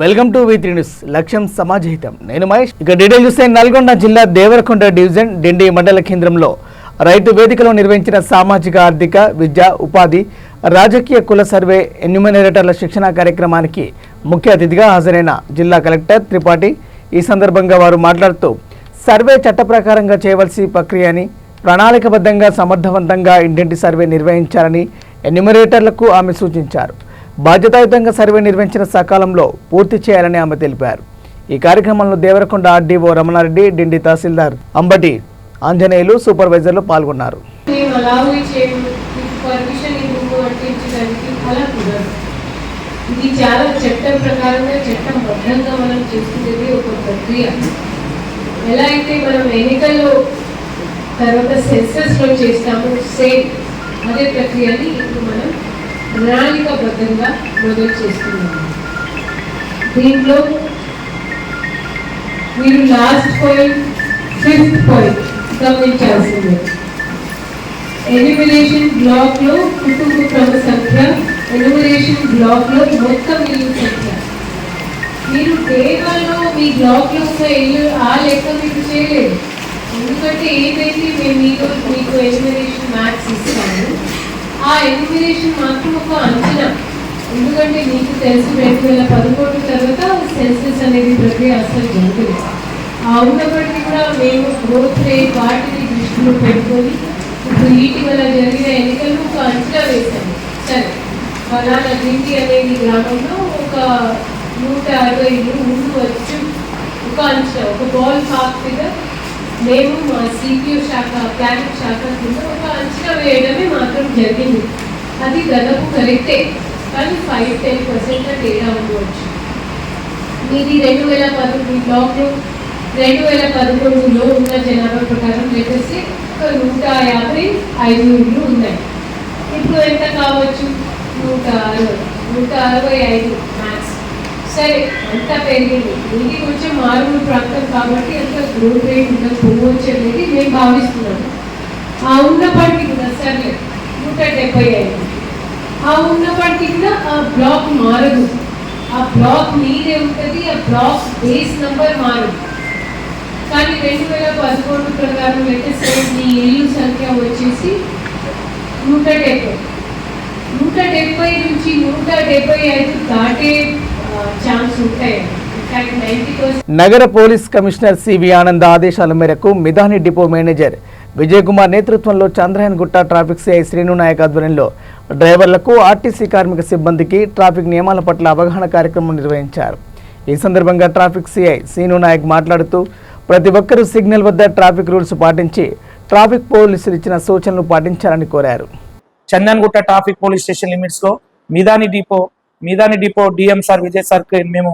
Welcome to V3 news. లక్ష్యం సమాజహితం. నేను మహేష్. ఇక డీటెయిల్ చూస్తే నల్గొండ జిల్లా దేవరకొండ డివిజన్ డిండి మండల కేంద్రంలో రైతు వేదికలో నిర్వహించిన సామాజిక ఆర్థిక విద్యా ఉపాధి రాజకీయ కుల సర్వే ఎన్యూమరేటర్ల శిక్షణ కార్యక్రమానికి ముఖ్య అతిథిగా హాజరైన జిల్లా కలెక్టర్ త్రిపాఠి ఈ సందర్భంగా వారు మాట్లాడుతూ సర్వే చట్ట ప్రకారంగా చేయవలసి ప్రక్రియ అని ప్రణాళికబద్ధంగా సమర్థవంతంగా ఇంటింటి సర్వే నిర్వహించాలని ఎన్యూమరేటర్లకు ఆమె సూచించారు. బాధ్యతాయుతంగా సర్వే నిర్వహించిన సకాలంలో పూర్తి చేయాలని ఆమె తెలిపారు. ఈ కార్యక్రమంలో దేవరకొండ ఆర్డీఓ రమణారెడ్డి, డిండి తహసీల్దార్ అంబటి ఆంజనేయులు, సూపర్వైజర్లు పాల్గొన్నారు. ఇది చాలా చట్టం ప్రకారంగా చట్టబద్ధంగా మనం చేసుకునేది ఒక ప్రక్రియ. ఎలా అయితే మనం ఎన్నికల్లో తర్వాత సెన్సస్లో చేస్తాము, సేమ్ అదే ప్రక్రియని ఇప్పుడు మనం ప్రణాళికబద్ధంగా మొదలు చేస్తున్నాము. దీంట్లో మీరు లాస్ట్ పాయింట్, 5th పాయింట్ గమనించాల్సిందే. ఎన్యూమరేషన్ బ్లాక్ లో కుటుంబ క్రమ సంఖ్య, ఎన్యూమరేషన్ బ్లాక్ లో మొత్తం ఇల్లు సంఖ్య. మీరు డేటాలో మీ బ్లాక్ లో ఉన్న ఇల్లు ఆ లెక్క మీకు చేయలేదు. ఎందుకంటే ఏదైతే మేము మీకు ఎన్యూమరేషన్ మ్యాథ్స్ ఇస్తాము, ఆ ఎన్యూమరేషన్ మాత్రం ఒక అంచనా. ఎందుకంటే మీకు తెలిసి 2011 తర్వాత సెన్సస్ అనేది ప్రక్రియ అసలు జరుగుతుంది. ఉన్నప్పటికీ కూడా మేము గ్రోత్ రేట్ వాటిని దృష్టిలో పెట్టుకొని ఇప్పుడు ఇటీవల జరిగిన ఎన్నికలు ఒక అంచనా వేశాము. సరే, ఫలానా డిండి అనేది గ్రామంలో ఒక 160 ఉండవచ్చు, ఒక అంచనా, ఒక బాల్ పార్క్ ఫిగర్ మేము మా సిపిఓ శాఖ, ప్లానింగ్ శాఖ కింద ఒక అంచనా వేయడమే మాత్రం జరిగింది. అది దాదాపు కరెక్టే, కానీ 5-10% తేడా ఉండవచ్చు. మీది 2010 బ్లాక్లో 2011లో ఉన్న జనాభా ప్రకారం లేకపోతే ఒక 155 ఇళ్ళు ఉన్నాయి. ఇప్పుడు ఎంత కావచ్చు? 165 మ్యాక్స్. సరే, అంతా పెరిగింది. ఇది కొంచెం మారుమూల ప్రాంతం కాబట్టి అంత గ్రోత్ రేట్ ఉండకపోవచ్చు అనేది మేము భావిస్తున్నాము. ఆ ఉన్నప్పటికీ కూడా సరే 175. ఆ ఉన్నప్పటికీ కూడా ఆ బ్లాక్ మారదు. ఆ బ్లాక్ మీదే ఉంటుంది, ఆ బ్లాక్ బేస్ నంబర్ మారదు. కానీ 2011 ప్రకారం అయితే మీ ఇల్లు సంఖ్య వచ్చేసి 170. 170 నుంచి 175 దాటే ఛాన్స్ ఉంటాయి. నగర పోలీస్ కమిషనర్ సివి ఆనంద్ ఆదేశాల మేరకు మిధాని డిపో మేనేజర్ విజయ్ కుమార్ నేతృత్వంలో చంద్రయాన్ గుట్ట ట్రాఫిక్ సిఐ శ్రీను నాయక్ ఆధ్వర్యంలో డ్రైవర్లకు, ఆర్టీసీ కార్మిక సిబ్బందికి ట్రాఫిక్ నియమాల పట్ల అవగాహన కార్యక్రమం నిర్వహించారు. ఈ సందర్భంగా ట్రాఫిక్ సిఐ శ్రీను నాయక్ మాట్లాడుతూ ప్రతి ఒక్కరూ సిగ్నల్ వద్ద ట్రాఫిక్ రూల్స్ పాటించి ట్రాఫిక్ పోలీసులు ఇచ్చిన సూచనలు పాటించాలని కోరారు. చందన్ గుట్ట ట్రాఫిక్ పోలీస్ స్టేషన్ లిమిట్స్ లో Midhani depot DM sir Vijay sir మేము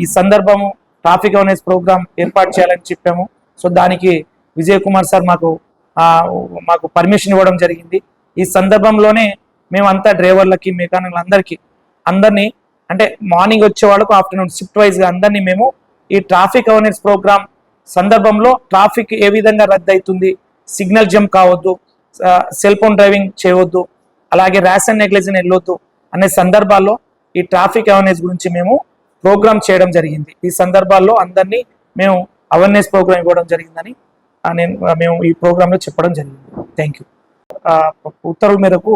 ఈ సందర్భము ట్రాఫిక్ అవేర్నెస్ ప్రోగ్రామ్ ఏర్పాటు చేయాలని చెప్పాము. సో దానికి విజయ్ కుమార్ సార్ మాకు పర్మిషన్ ఇవ్వడం జరిగింది. ఈ సందర్భంలోనే మేమంతా డ్రైవర్లకి, మెకానిక్లు అందరినీ అంటే మార్నింగ్ వచ్చే వాళ్ళకు ఆఫ్టర్నూన్ షిఫ్ట్ వైజ్గా అందరినీ మేము ఈ ట్రాఫిక్ అవేర్నెస్ ప్రోగ్రామ్ సందర్భంలో ట్రాఫిక్ ఏ విధంగా రద్దు అవుతుంది, సిగ్నల్ జంప్ కావద్దు, సెల్ ఫోన్ డ్రైవింగ్ చేయవద్దు, అలాగే ర్యాష్ అండ్ నెగ్లిజెన్స్ వెళ్ళొద్దు అనే సందర్భాల్లో ఈ ట్రాఫిక్ అవేర్నెస్ గురించి మేము ప్రోగ్రామ్ చేయడం జరిగింది. ఈ సందర్భాల్లో అందరినీ మేము అవేర్నెస్ ప్రోగ్రామ్ ఇవ్వడం జరిగిందని మేము ఈ ప్రోగ్రాంలో చెప్పడం జరిగింది. Thank you. ఉత్తర్వుల మేరకు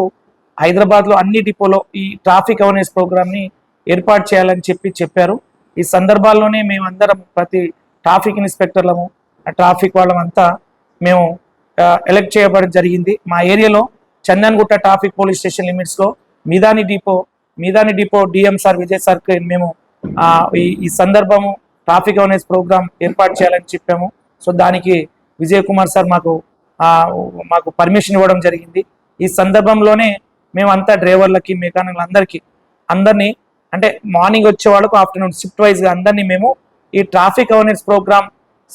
హైదరాబాద్లో అన్ని డిపోలో ఈ ట్రాఫిక్ అవేర్నెస్ ప్రోగ్రామ్ని ఏర్పాటు చేయాలని చెప్పారు. ఈ సందర్భాల్లోనే మేము అందరం ప్రతి ట్రాఫిక్ ఇన్స్పెక్టర్లము, ట్రాఫిక్ వాళ్ళమంతా మేము ఎలక్ట్ చేయబడడం జరిగింది. మా ఏరియాలో చందన్గుట్ట ట్రాఫిక్ పోలీస్ స్టేషన్ లిమిట్స్లో Midhani depot DM sir Vijay sir మేము ఈ సందర్భము ట్రాఫిక్ అవేర్నెస్ ప్రోగ్రామ్ ఏర్పాటు చేయాలని చెప్పాము. సో దానికి విజయ్ కుమార్ సార్ మాకు పర్మిషన్ ఇవ్వడం జరిగింది. ఈ సందర్భంలోనే మేమంతా డ్రైవర్లకి, మెకానిక్లు అందరినీ అంటే మార్నింగ్ వచ్చే వాళ్ళకు ఆఫ్టర్నూన్ షిఫ్ట్ వైజ్గా అందరినీ మేము ఈ ట్రాఫిక్ అవేర్నెస్ ప్రోగ్రామ్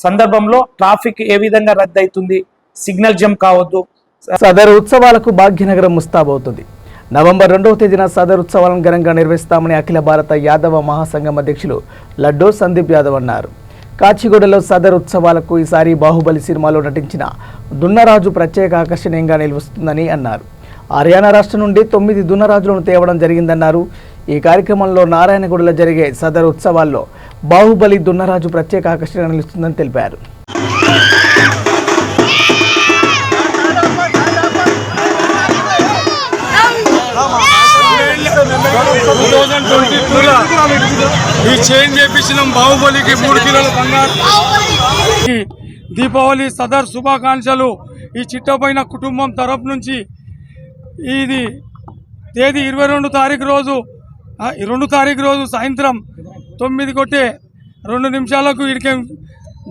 సందర్భంలో ట్రాఫిక్ ఏ విధంగా రద్దు అవుతుంది, సిగ్నల్ జంప్ కావద్దు. సదరు ఉత్సవాలకు భాగ్యనగరం ముస్తాబవుతుంది. నవంబర్ 2వ తేదీన సదర్ ఉత్సవాలను ఘనంగా నిర్వహిస్తామని అఖిల భారత యాదవ మహాసంఘం అధ్యక్షులు లడ్డూ సందీప్ యాదవ్ అన్నారు. కాచిగూడలో సదర్ ఉత్సవాలకు ఈసారి బాహుబలి సినిమాలో నటించిన దున్నరాజు ప్రత్యేక ఆకర్షణీయంగా నిలుస్తుందని అన్నారు. హర్యానా రాష్ట్రం నుండి 9 దున్నరాజులను తేవడం జరిగిందన్నారు. ఈ కార్యక్రమంలో నారాయణగూడలో జరిగే సదర్ ఉత్సవాల్లో బాహుబలి దున్నరాజు ప్రత్యేక ఆకర్షణగా నిలుస్తుందని తెలిపారు. ఈ చేంజ్ చేపించిన బాహుబలికి 3 కిలోల బంగారు. దీపావళి సదర్ శుభాకాంక్షలు. ఈ చిట్టపైన కుటుంబం తరపు నుంచి ఇది తేదీ 22 తారీఖు రోజు సాయంత్రం 9 కొట్టే 2 నిమిషాలకు ఇడికే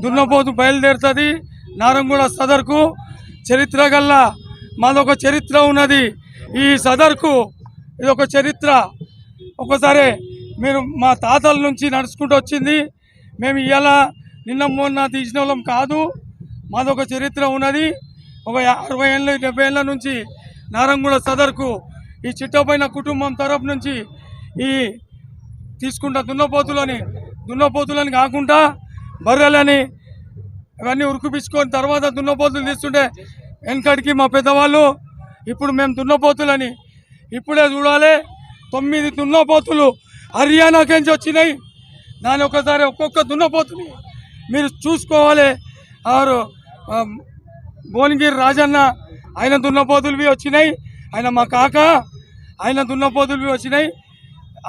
దున్నపోతు బయలుదేరుతుంది నారంగూడ సదర్కు. చరిత్ర గల్లా మాదొక చరిత్ర ఉన్నది. ఈ సదర్కు ఇదొక చరిత్ర. ఒకసారి మీరు మా తాతల నుంచి నడుచుకుంటూ వచ్చింది. మేము ఇవాళ నిన్న మొన్న తీసిన వాళ్ళం కాదు. మాదొక చరిత్ర ఉన్నది. ఒక 60 ఏళ్ళు 70 ఏళ్ళ నుంచి నారంగూడ సదర్కు ఈ చిట్టపైన కుటుంబం తరపు నుంచి ఈ తీసుకుంటా దున్నపోతులని కాకుండా బర్రెలని ఇవన్నీ ఉరుకుపించుకొని తర్వాత దున్నపోతులు తీస్తుంటే వెనకడికి మా పెద్దవాళ్ళు. ఇప్పుడు మేము దున్నపోతులని ఇప్పుడే చూడాలి. 9 దున్నపోతులు హర్యానాకెంచి వచ్చినాయి. దాని ఒకసారి ఒక్కొక్క దున్నపోతుని మీరు చూసుకోవాలి. ఆరు భువనగిరి రాజన్న ఆయన దున్నపోతులువి వచ్చినాయి. ఆయన మా కాక ఆయన దున్నపోతులువి వచ్చినాయి.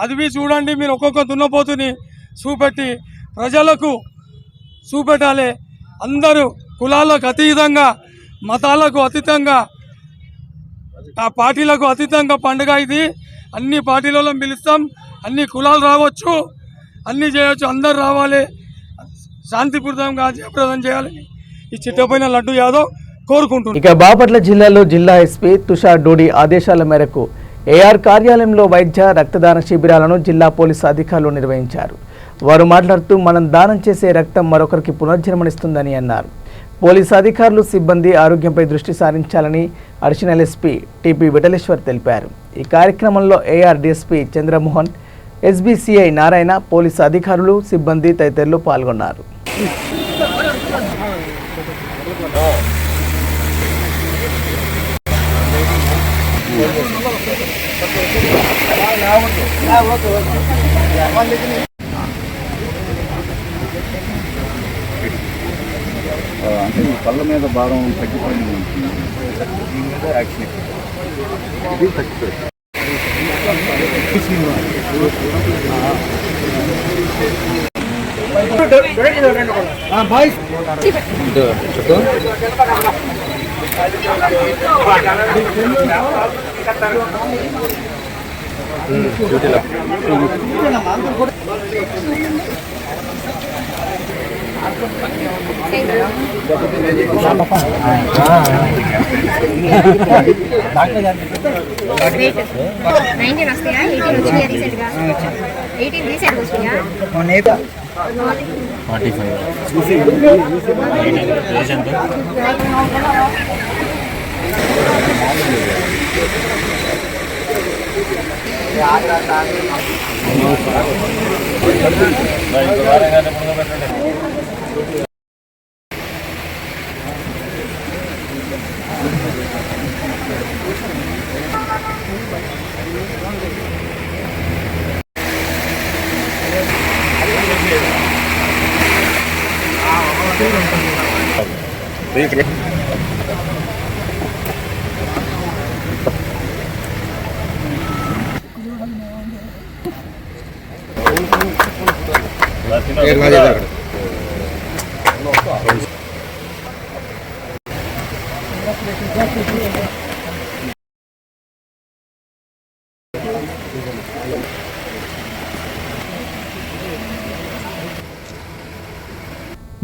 అదివి చూడండి. మీరు ఒక్కొక్క దున్నపోతుని చూపెట్టి ప్రజలకు చూపెట్టాలి. అందరూ కులాలకు అతీతంగా మతాలకు అతీతంగా ఆ పార్టీలకు అతీతంగా పండుగ ఇది. అన్ని పార్టీలలో పిలుస్తాం. అన్ని కులాలు రావచ్చు, అన్నీ చేయవచ్చు. అందరు రావాలి. శాంతిపూర్వకంగా జయప్రదం చేయాలని ఈ చిట్టపైన లడ్డు యాదవ్ కోరుకుంటున్నాను. ఇక బాపట్ల జిల్లాలో జిల్లా ఎస్పీ తుషార్ డోడి ఆదేశాల మేరకు ఏఆర్ కార్యాలయంలో వైద్య రక్తదాన శిబిరాలను జిల్లా పోలీసు అధికారులు నిర్వహించారు. వారు మాట్లాడుతూ మనం దానం చేసే రక్తం మరొకరికి పునర్జన్మనిస్తుందని అన్నారు. పోలీసు అధికారులు సిబ్బంది ఆరోగ్యంపై దృష్టి సారించాలని అడిషనల్ ఎస్పీ టిపి విఠలేశ్వర్ తెలిపారు. ఈ కార్యక్రమంలో AR DSP Chandramohan, SBCI Narayana, police అధికారులు, సిబ్బంది తదితరులు పాల్గొన్నారు. అంటే ఈ పళ్ళ మీద భారం తగ్గిపోయింది. దీని మీద యాక్షన్ ఇది తగ్గిపోయింది.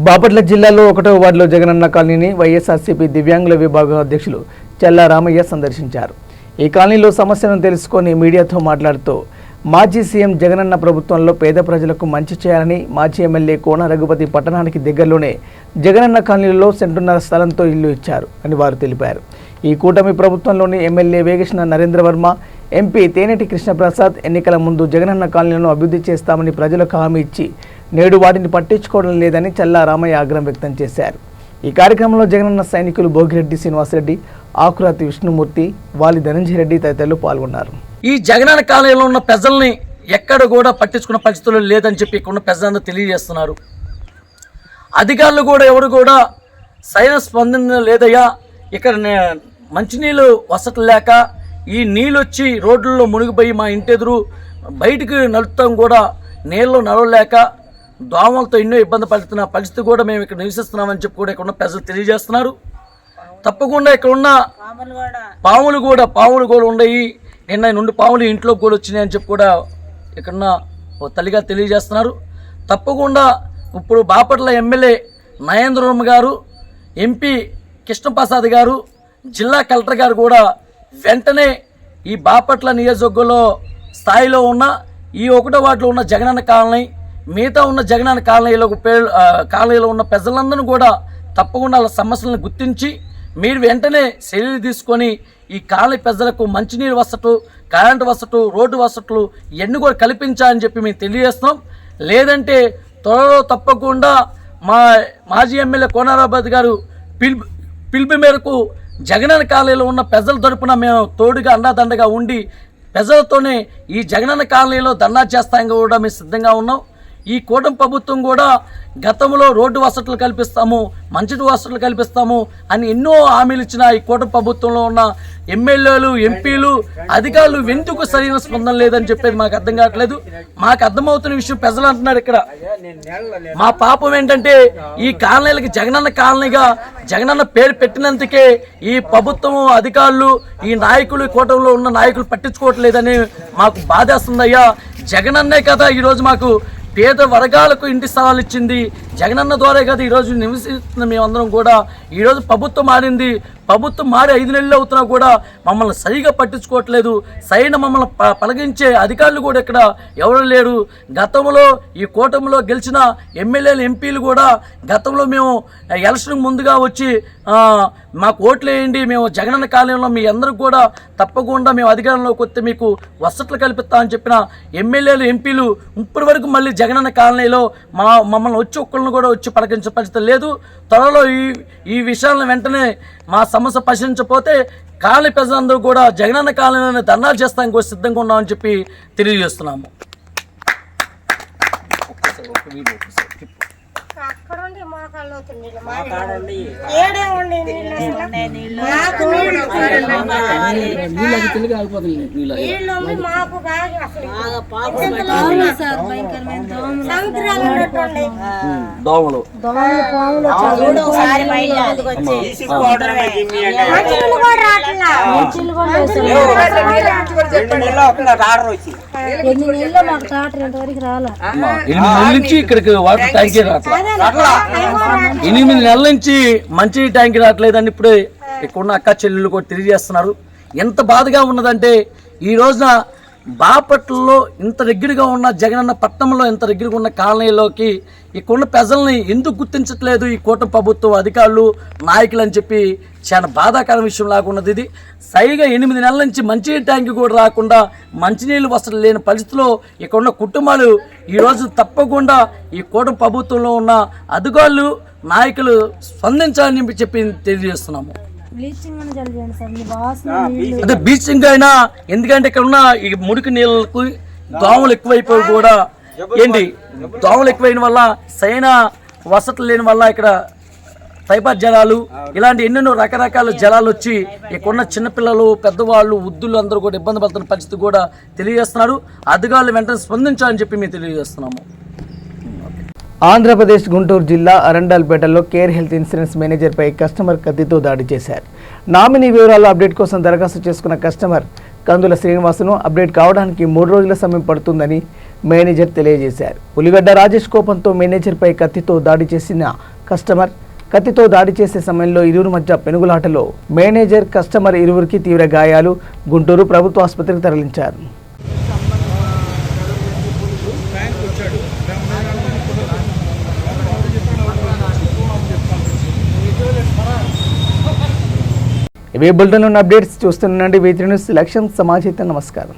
బాపట్ల జిల్లాలో 1వ వార్డులో జగనన్న కాలనీని వైఎస్ఆర్సీపీ దివ్యాంగుల విభాగం అధ్యక్షులు చల్లా రామయ్య సందర్శించారు. ఈ కాలనీలో సమస్యలను తెలుసుకొని మీడియాతో మాట్లాడుతూ మాజీ సీఎం జగనన్న ప్రభుత్వంలో పేద ప్రజలకు మంచి చేయాలని, మాజీ ఎమ్మెల్యే కోన రఘుపతి పట్టణానికి దగ్గరలోనే జగనన్న కాలనీలో సెంటున్నర స్థలంతో ఇల్లు ఇచ్చారు అని వారు తెలిపారు. ఈ కూటమి ప్రభుత్వంలోని ఎమ్మెల్యే వేగేశ్న నరేంద్ర వర్మ, ఎంపీ తేనెటి కృష్ణప్రసాద్ ఎన్నికల ముందు జగనన్న కాలనీలను అభివృద్ధి చేస్తామని ప్రజలకు హామీ ఇచ్చి నేడు వాటిని పట్టించుకోవడం లేదని చల్లా రామయ్య ఆగ్రహం వ్యక్తం చేశారు. ఈ కార్యక్రమంలో జగనన్న సైనికులు భోగిరెడ్డి శ్రీనివాసరెడ్డి, ఆకురాతి విష్ణుమూర్తి, వాలి ధనంజయ రెడ్డి తదితరులు పాల్గొన్నారు. ఈ జగనన్న కాలనీలో ఉన్న ప్రజల్ని ఎక్కడ కూడా పట్టించుకున్న పరిస్థితులు లేదని చెప్పి ఇక్కడ ఉన్న ప్రజలందరూ తెలియజేస్తున్నారు. అధికారులు కూడా ఎవరు కూడా సరైన స్పందన లేదయ్యా, ఇక్కడ మంచినీళ్ళు వసతులు లేక ఈ నీళ్ళు వచ్చి రోడ్లలో మునిగిపోయి మా ఇంటి ఎదురు బయటికి నడుపుతాం కూడా నీళ్ళు నడవలేక దోమలతో ఎన్నో ఇబ్బంది పడుతున్న పరిస్థితి కూడా మేము ఇక్కడ నివసిస్తున్నామని చెప్పి కూడా ఇక్కడ ఉన్న ప్రజలు తెలియజేస్తున్నారు. తప్పకుండా ఇక్కడ ఉన్న పాములు కూడా ఉన్నాయి. నిన్న నుండి పాములు ఇంట్లోకి కూడా వచ్చినాయని చెప్పి కూడా ఇక్కడున్న తల్లిగా తెలియజేస్తున్నారు. తప్పకుండా ఇప్పుడు బాపట్ల ఎమ్మెల్యే నయేంద్రవర్మ గారు, ఎంపీ కృష్ణప్రసాద్ గారు, జిల్లా కలెక్టర్ గారు కూడా వెంటనే ఈ బాపట్ల నియోజకవర్గంలో స్థాయిలో ఉన్న ఈ 1వ వార్డులో ఉన్న జగనన్న కాలనీ, మిగతా ఉన్న జగనన్న కాలనీలో ఉన్న ప్రజలందరూ కూడా తప్పకుండా వాళ్ళ సమస్యలను గుర్తించి మీరు వెంటనే చర్యలు తీసుకొని ఈ కాలనీ ప్రజలకు మంచినీరు వసతులు, కరెంటు వసతులు, రోడ్డు వసతులు ఇవన్నీ కూడా కల్పించాలని చెప్పి మేము తెలియజేస్తున్నాం. లేదంటే త్వరలో తప్పకుండా మా మాజీ ఎమ్మెల్యే కోనారాబాద్ గారు పిలుపు మేరకు జగనన్న కాలనీలో ఉన్న ప్రజల తరపున మేము తోడుగా అండాదండగా ఉండి ప్రజలతోనే ఈ జగనన్న కాలనీలో ధర్నా చేస్తాం కూడా మేము సిద్ధంగా ఉన్నాం. ఈ కూటమి ప్రభుత్వం కూడా గతంలో రోడ్డు వసతులు కల్పిస్తాము, మంచిటి వసతులు కల్పిస్తాము అని ఎన్నో హామీలు ఇచ్చిన ఈ కూటమి ప్రభుత్వంలో ఉన్న ఎమ్మెల్యేలు, ఎంపీలు, అధికారులు ఎందుకు సరైన స్పందన లేదని చెప్పేది మాకు అర్థం కావట్లేదు. మాకు అర్థమవుతున్న విషయం ప్రజలు అంటున్నారు. ఇక్కడ మా పాపం ఏంటంటే ఈ కాలనీలకి జగనన్న కాలనీగా జగనన్న పేరు పెట్టినందుకే ఈ ప్రభుత్వం, అధికారులు, ఈ నాయకులు, కూటమిలో ఉన్న నాయకులు పట్టించుకోవట్లేదని మాకు బాధేస్తుందయ్యా. జగనన్నే కదా ఈరోజు మాకు పేద వర్గాలకు ఇంటి స్థలాలు ఇచ్చింది, జగనన్న ద్వారా కదా ఈరోజు నివసిస్తున్న మేమందరం కూడా. ఈరోజు ప్రభుత్వం మారింది, ప్రభుత్వం మారి 5 నెలలు అవుతున్నా కూడా మమ్మల్ని సరిగా పట్టించుకోవట్లేదు. సరైన మమ్మల్ని పలగించే అధికారులు కూడా ఇక్కడ ఎవరు లేరు. గతంలో ఈ కూటమిలో గెలిచిన ఎమ్మెల్యేలు, ఎంపీలు కూడా గతంలో మేము ఎలక్షన్ ముందుగా వచ్చి మాకు ఓట్లు వేయండి, మేము జగనన్న కాలనీలో మీ అందరికి కూడా తప్పకుండా మేము అధికారంలోకి వస్తే మీకు వసతులు కల్పిస్తామని చెప్పిన ఎమ్మెల్యేలు, ఎంపీలు ఇప్పటి వరకు మళ్ళీ జగనన్న కాలనీలో మమ్మల్ని వచ్చి ఒక్కళ్ళని కూడా వచ్చి పలకించే పరిస్థితి లేదు. త్వరలో ఈ విషయాలను వెంటనే మా సమస్య పరిశీలించకపోతే కాలనీ ప్రజలందరూ కూడా జగనన్న కాలనీలోనే ధర్నాలు చేస్తానికి సిద్ధంగా ఉన్నామని చెప్పి తెలియజేస్తున్నాము. దోమలు నుంచి ఇక్కడికి వాటర్ ట్యాంకీ రావట్లేదు. 8 నెలల నుంచి మంచి ట్యాంకీ రావట్లేదని ఇప్పుడే ఇక్కడున్న అక్క చెల్లెళ్ళు కూడా తెలియజేస్తున్నారు. ఎంత బాధగా ఉన్నదంటే ఈ రోజున బాపట్లలో ఇంత దగ్గరగా ఉన్న జగనన్న పట్టణంలో ఇంత దగ్గరగా ఉన్న కాలనీలోకి ఇక్కడున్న ప్రజల్ని ఎందుకు గుర్తించట్లేదు ఈ కూటమి ప్రభుత్వం, అధికారులు, నాయకులు అని చెప్పి చాలా బాధాకర విషయం లాగున్నది. ఇది సరిగా 8 నెలల నుంచి మంచి ట్యాంక్ కూడా రాకుండా మంచినీళ్ళు వసతులు లేని పరిస్థితిలో ఇక్కడున్న కుటుంబాలు ఈరోజు తప్పకుండా ఈ కూటమి ప్రభుత్వంలో ఉన్న అధికారులు, నాయకులు స్పందించాలని చెప్పి తెలియజేస్తున్నాము. అదే బ్లీచింగ్ అయినా, ఎందుకంటే ఇక్కడ ఉన్న ఈ మురికి నీళ్ళకు దోమలు ఎక్కువైపోయి కూడా దోమలు ఎక్కువైన వల్ల సరైన వసతులు లేని వల్ల ఇక్కడ టైఫాయిడ్ జలాలు ఇలాంటి ఎన్నెన్నో రకరకాల జలాలు వచ్చి ఇక్కడున్న చిన్నపిల్లలు, పెద్దవాళ్ళు, వృద్ధులు అందరూ కూడా ఇబ్బంది పడుతున్న పరిస్థితి కూడా తెలియజేస్తున్నారు. అధికారులు వెంటనే స్పందించాలని చెప్పి మేము తెలియజేస్తున్నాము. ఆంధ్రప్రదేశ్ గుంటూరు జిల్లా అరండాల్పేటలో కేర్ హెల్త్ ఇన్సూరెన్స్ మేనేజర్పై కస్టమర్ కత్తితో దాడి చేశారు. నామినీ వివరాలు అప్డేట్ కోసం దరఖాస్తు చేసుకున్న కస్టమర్ కందుల శ్రీనివాసును అప్డేట్ కావడానికి 3 రోజుల సమయం పడుతుందని మేనేజర్ తెలియజేశారు. ఉలిగడ్డ రాజేష్ కోపంతో మేనేజర్పై కత్తితో దాడి చేసిన కస్టమర్ కత్తితో దాడి చేసే సమయంలో ఇరువురి మధ్య పెనుగులాటలో మేనేజర్, కస్టమర్ ఇరువురికి తీవ్ర గాయాలు. గుంటూరు ప్రభుత్వ ఆసుపత్రికి తరలించారు. ఇవే బులెటిన్ అప్డేట్స్ చూస్తుండండి. V3 news. లక్ష్యం సమాజహితం. నమస్కారం.